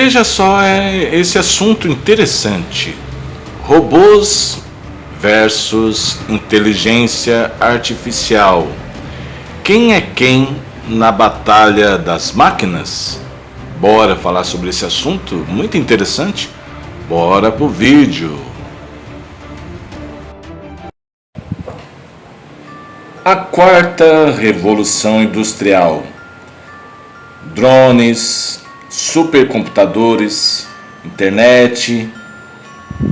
Veja só, esse assunto interessante. Robôs versus inteligência artificial. Quem é quem na batalha das máquinas? Bora falar sobre esse assunto? Muito interessante. Bora pro vídeo. A quarta revolução industrial. Drones, supercomputadores, internet,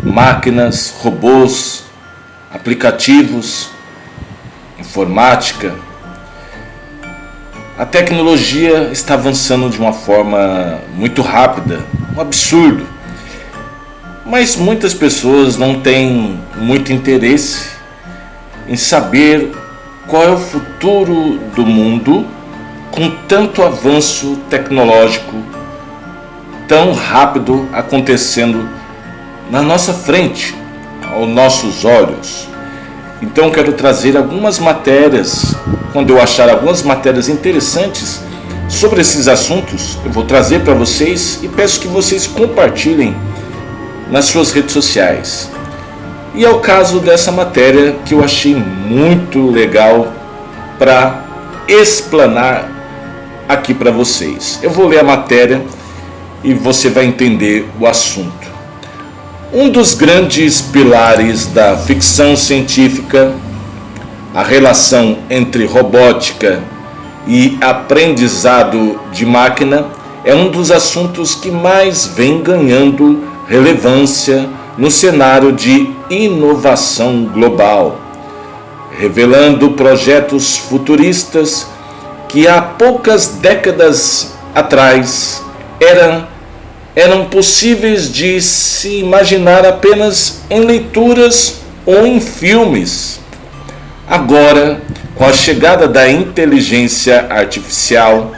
máquinas, robôs, aplicativos, informática. A tecnologia está avançando de uma forma muito rápida, um absurdo. Mas muitas pessoas não têm muito interesse em saber qual é o futuro do mundo com tanto avanço tecnológico tão rápido acontecendo na nossa frente, aos nossos olhos. Então quero trazer algumas matérias, quando eu achar algumas matérias interessantes sobre esses assuntos, eu vou trazer para vocês e peço que vocês compartilhem nas suas redes sociais. E é o caso dessa matéria que eu achei muito legal para explanar aqui para vocês. Eu vou ler a matéria e você vai entender o assunto. Um dos grandes pilares da ficção científica, a relação entre robótica e aprendizado de máquina, é um dos assuntos que mais vem ganhando relevância no cenário de inovação global, revelando projetos futuristas que há poucas décadas atrás eram possíveis de se imaginar apenas em leituras ou em filmes. Agora, com a chegada da inteligência artificial,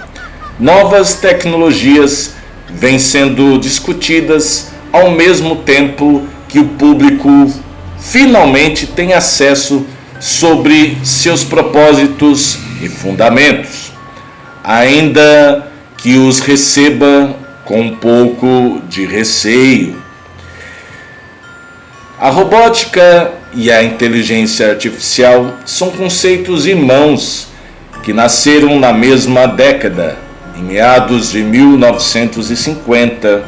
novas tecnologias vêm sendo discutidas ao mesmo tempo que o público finalmente tem acesso sobre seus propósitos e fundamentos, ainda que os receba com um pouco de receio. A robótica e a inteligência artificial são conceitos irmãos que nasceram na mesma década, em meados de 1950,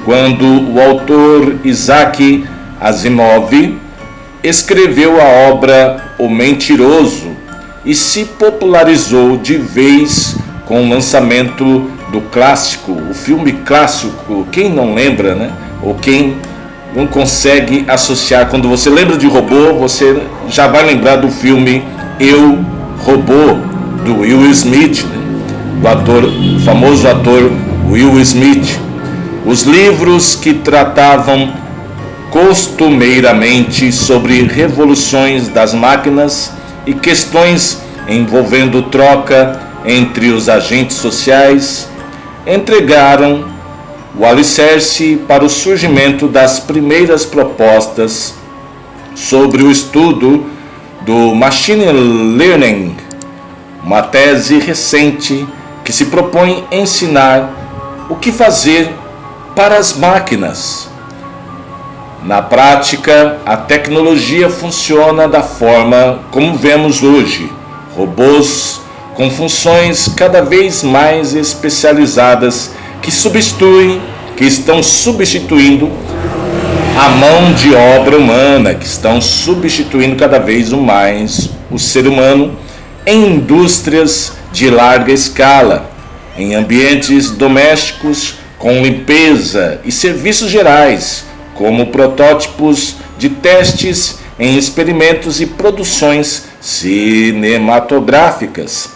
quando o autor Isaac Asimov escreveu a obra O Mentiroso e se popularizou de vez com o lançamento do clássico, o filme clássico. Quem não lembra, né? Ou quem não consegue associar, quando você lembra de robô, você já vai lembrar do filme Eu, Robô, do Will Smith, né? O famoso ator Will Smith. Os livros que tratavam costumeiramente sobre revoluções das máquinas e questões envolvendo troca entre os agentes sociais entregaram o alicerce para o surgimento das primeiras propostas sobre o estudo do Machine Learning, uma tese recente que se propõe ensinar o que fazer para as máquinas. Na prática, a tecnologia funciona da forma como vemos hoje: robôs com funções cada vez mais especializadas que estão substituindo a mão de obra humana, que estão substituindo cada vez mais o ser humano em indústrias de larga escala, em ambientes domésticos com limpeza e serviços gerais, como protótipos de testes em experimentos e produções cinematográficas,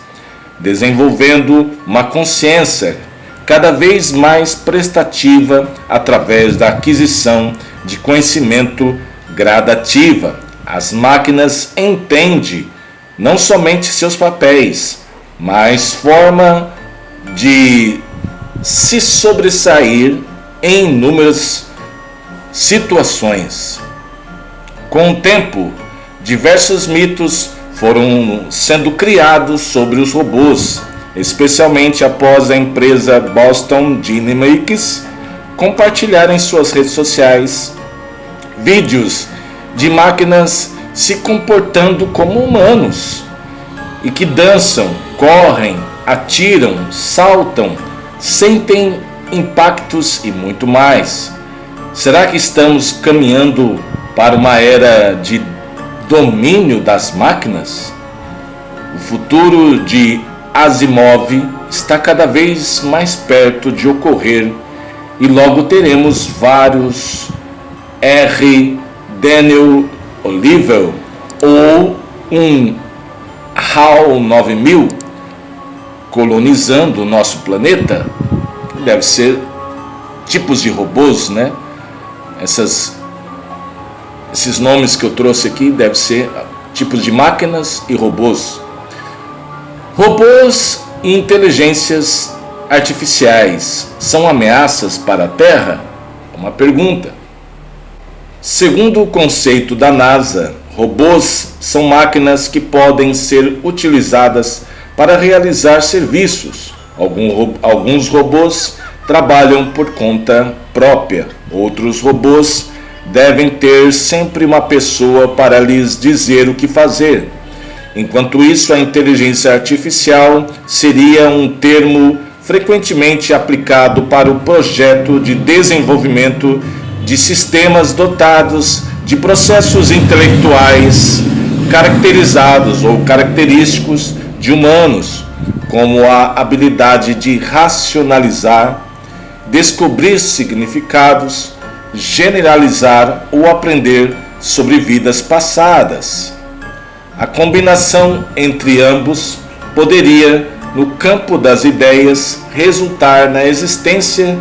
desenvolvendo uma consciência cada vez mais prestativa através da aquisição de conhecimento gradativa. As máquinas entendem não somente seus papéis, mas forma de se sobressair em inúmeras situações. Com o tempo, diversos mitos foram sendo criados sobre os robôs, especialmente após a empresa Boston Dynamics compartilhar em suas redes sociais vídeos de máquinas se comportando como humanos e que dançam, correm, atiram, saltam, sentem impactos e muito mais. Será que estamos caminhando para uma era de domínio das máquinas? O futuro de Asimov está cada vez mais perto de ocorrer e logo teremos vários R. Daniel Oliver ou um HAL 9000 colonizando o nosso planeta. Deve ser tipos de robôs, né? Esses nomes que eu trouxe aqui devem ser tipos de máquinas e robôs. Robôs e inteligências artificiais são ameaças para a Terra? É uma pergunta. Segundo o conceito da NASA, robôs são máquinas que podem ser utilizadas para realizar serviços. Alguns robôs trabalham por conta própria. Outros robôs devem ter sempre uma pessoa para lhes dizer o que fazer. Enquanto isso, a inteligência artificial seria um termo frequentemente aplicado para o projeto de desenvolvimento de sistemas dotados de processos intelectuais caracterizados ou característicos de humanos, como a habilidade de racionalizar, descobrir significados, generalizar ou aprender sobre vidas passadas. A combinação entre ambos poderia, no campo das ideias, resultar na existência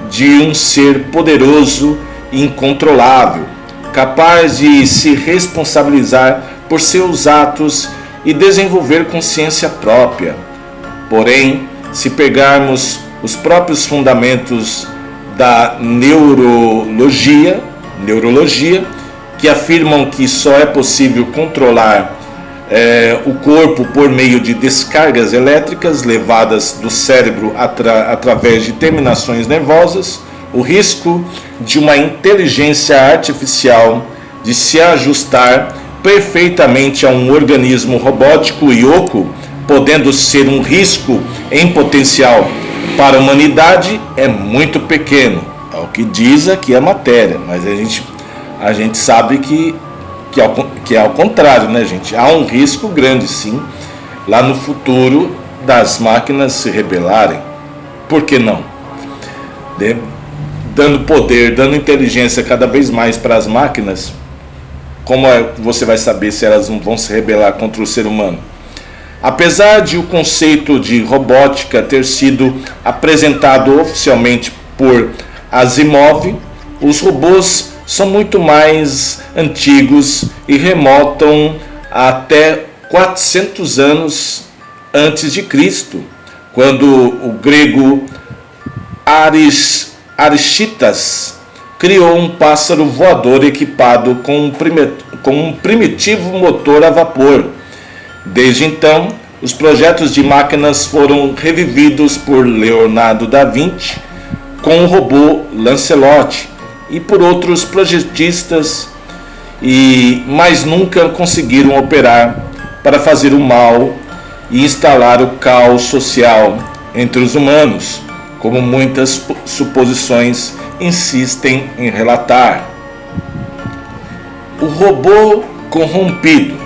de um ser poderoso e incontrolável, capaz de se responsabilizar por seus atos e desenvolver consciência própria. Porém, se pegarmos os próprios fundamentos da neurologia, que afirmam que só é possível controlar o corpo por meio de descargas elétricas levadas do cérebro através de terminações nervosas, o risco de uma inteligência artificial de se ajustar perfeitamente a um organismo robótico e oco, podendo ser um risco em potencial para a humanidade, é muito pequeno. É o que diz aqui a matéria, mas a gente sabe que é ao contrário, né, gente? Há um risco grande, sim, lá no futuro das máquinas se rebelarem. Por que não? Dando poder, dando inteligência cada vez mais para as máquinas, como você vai saber se elas não vão se rebelar contra o ser humano? Apesar de o conceito de robótica ter sido apresentado oficialmente por Asimov, os robôs são muito mais antigos e remontam até 400 anos antes de Cristo, quando o grego Aristidas criou um pássaro voador equipado com um primitivo motor a vapor. Desde então, os projetos de máquinas foram revividos por Leonardo da Vinci com o robô Lancelot e por outros projetistas, mas nunca conseguiram operar para fazer o mal e instalar o caos social entre os humanos, como muitas suposições insistem em relatar. O robô corrompido.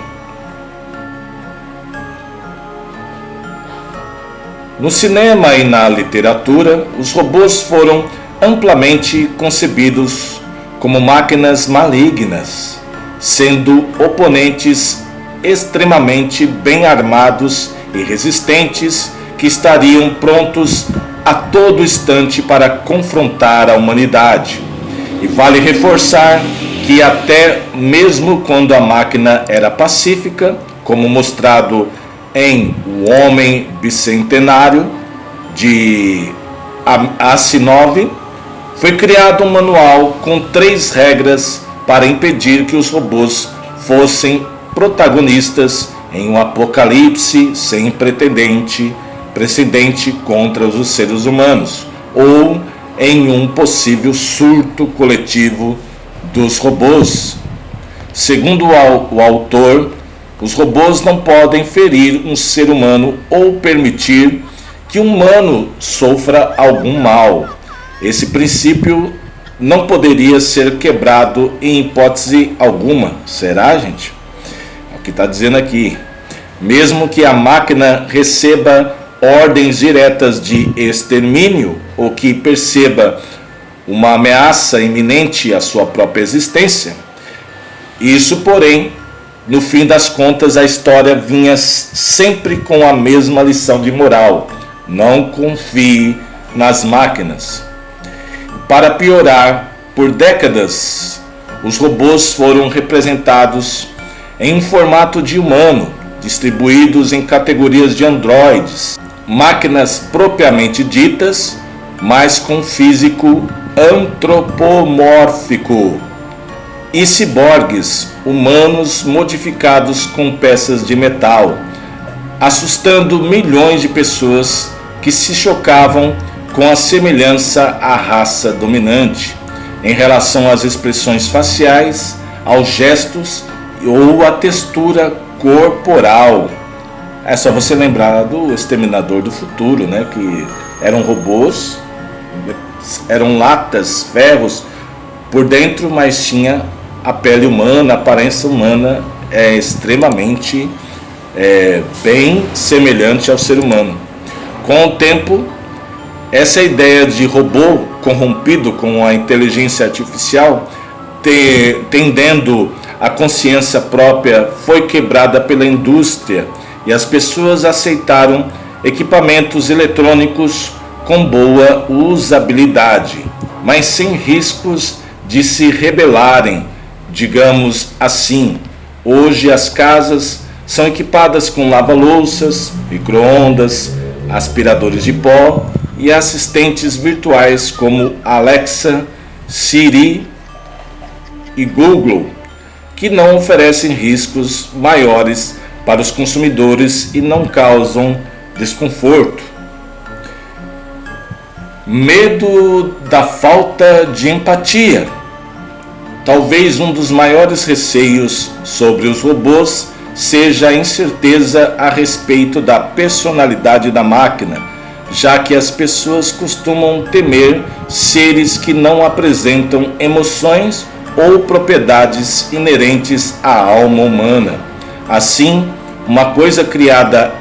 No cinema e na literatura, os robôs foram amplamente concebidos como máquinas malignas, sendo oponentes extremamente bem armados e resistentes que estariam prontos a todo instante para confrontar a humanidade. E vale reforçar que até mesmo quando a máquina era pacífica, como mostrado em O Homem Bicentenário de Asimov, foi criado um manual com 3 regras para impedir que os robôs fossem protagonistas em um apocalipse sem precedente contra os seres humanos, ou em um possível surto coletivo dos robôs. Segundo o autor, os robôs não podem ferir um ser humano ou permitir que um humano sofra algum mal. Esse princípio não poderia ser quebrado em hipótese alguma. Será, gente? É o que está dizendo aqui. Mesmo que a máquina receba ordens diretas de extermínio ou que perceba uma ameaça iminente à sua própria existência. Isso, porém, no fim das contas, a história vinha sempre com a mesma lição de moral: não confie nas máquinas. Para piorar, por décadas, os robôs foram representados em um formato de humano, distribuídos em categorias de androides, máquinas propriamente ditas, mas com físico antropomórfico, e ciborgues, humanos modificados com peças de metal, assustando milhões de pessoas que se chocavam com a semelhança à raça dominante, em relação às expressões faciais, aos gestos ou à textura corporal. É só você lembrar do Exterminador do Futuro, né? Que eram robôs, eram latas, ferros por dentro, mas tinha a pele humana, a aparência humana extremamente bem semelhante ao ser humano. Com o tempo, essa ideia de robô corrompido com a inteligência artificial, tendendo a consciência própria, foi quebrada pela indústria e as pessoas aceitaram equipamentos eletrônicos com boa usabilidade, mas sem riscos de se rebelarem, digamos assim. Hoje as casas são equipadas com lava-louças, micro-ondas, aspiradores de pó e assistentes virtuais como Alexa, Siri e Google, que não oferecem riscos maiores para os consumidores e não causam desconforto. Medo da falta de empatia. Talvez um dos maiores receios sobre os robôs seja a incerteza a respeito da personalidade da máquina, já que as pessoas costumam temer seres que não apresentam emoções ou propriedades inerentes à alma humana. Assim, uma coisa criada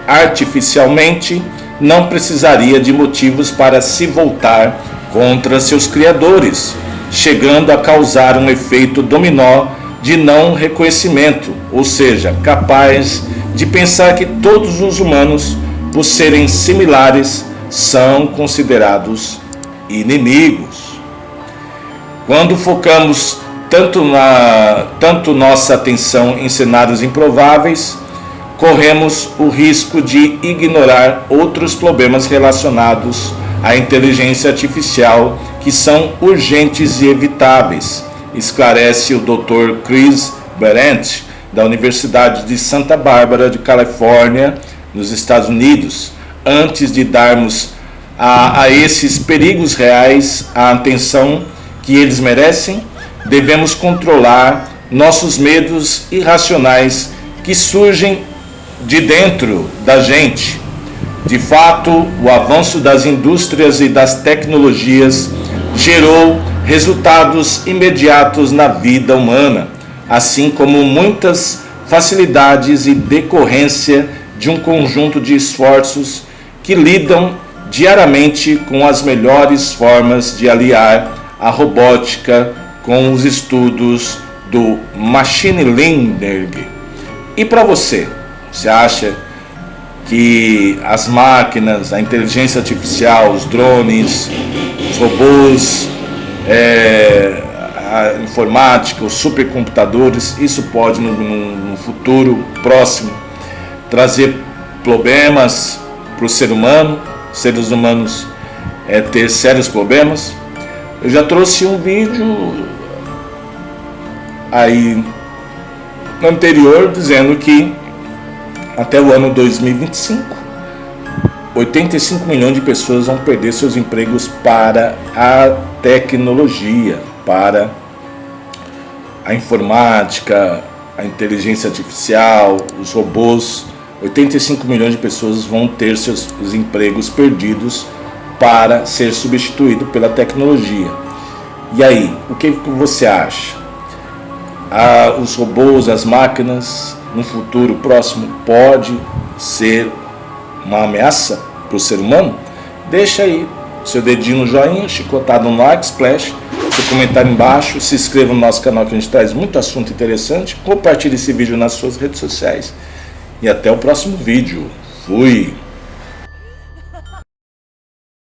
artificialmente não precisaria de motivos para se voltar contra seus criadores, chegando a causar um efeito dominó de não reconhecimento, ou seja, capaz de pensar que todos os humanos, por serem similares, são considerados inimigos. Quando focamos tanto nossa atenção em cenários improváveis, corremos o risco de ignorar outros problemas relacionados à inteligência artificial que são urgentes e evitáveis, esclarece o Dr. Chris Berendt, da Universidade de Santa Bárbara, de Califórnia, nos Estados Unidos. Antes de darmos a esses perigos reais a atenção que eles merecem, devemos controlar nossos medos irracionais que surgem de dentro da gente. De fato, o avanço das indústrias e das tecnologias gerou resultados imediatos na vida humana, assim como muitas facilidades e decorrência de um conjunto de esforços que lidam diariamente com as melhores formas de aliar a robótica com os estudos do Machine Learning. E para você, você acha que as máquinas, a inteligência artificial, os drones, os robôs, a informática, os supercomputadores, isso pode no futuro próximo trazer problemas para o ser humano, seres humanos ter sérios problemas? Eu já trouxe um vídeo aí anterior dizendo que até o ano 2025 85 milhões de pessoas vão perder seus empregos para a tecnologia, para a informática, a inteligência artificial, os robôs. 85 milhões de pessoas vão ter seus empregos perdidos para ser substituído pela tecnologia. E aí, o que você acha? Os robôs, as máquinas, no futuro próximo, pode ser uma ameaça para o ser humano? Deixa aí seu dedinho no joinha, chicotado no like, splash, seu comentário embaixo, se inscreva no nosso canal que a gente traz muito assunto interessante, compartilhe esse vídeo nas suas redes sociais e até o próximo vídeo. Fui!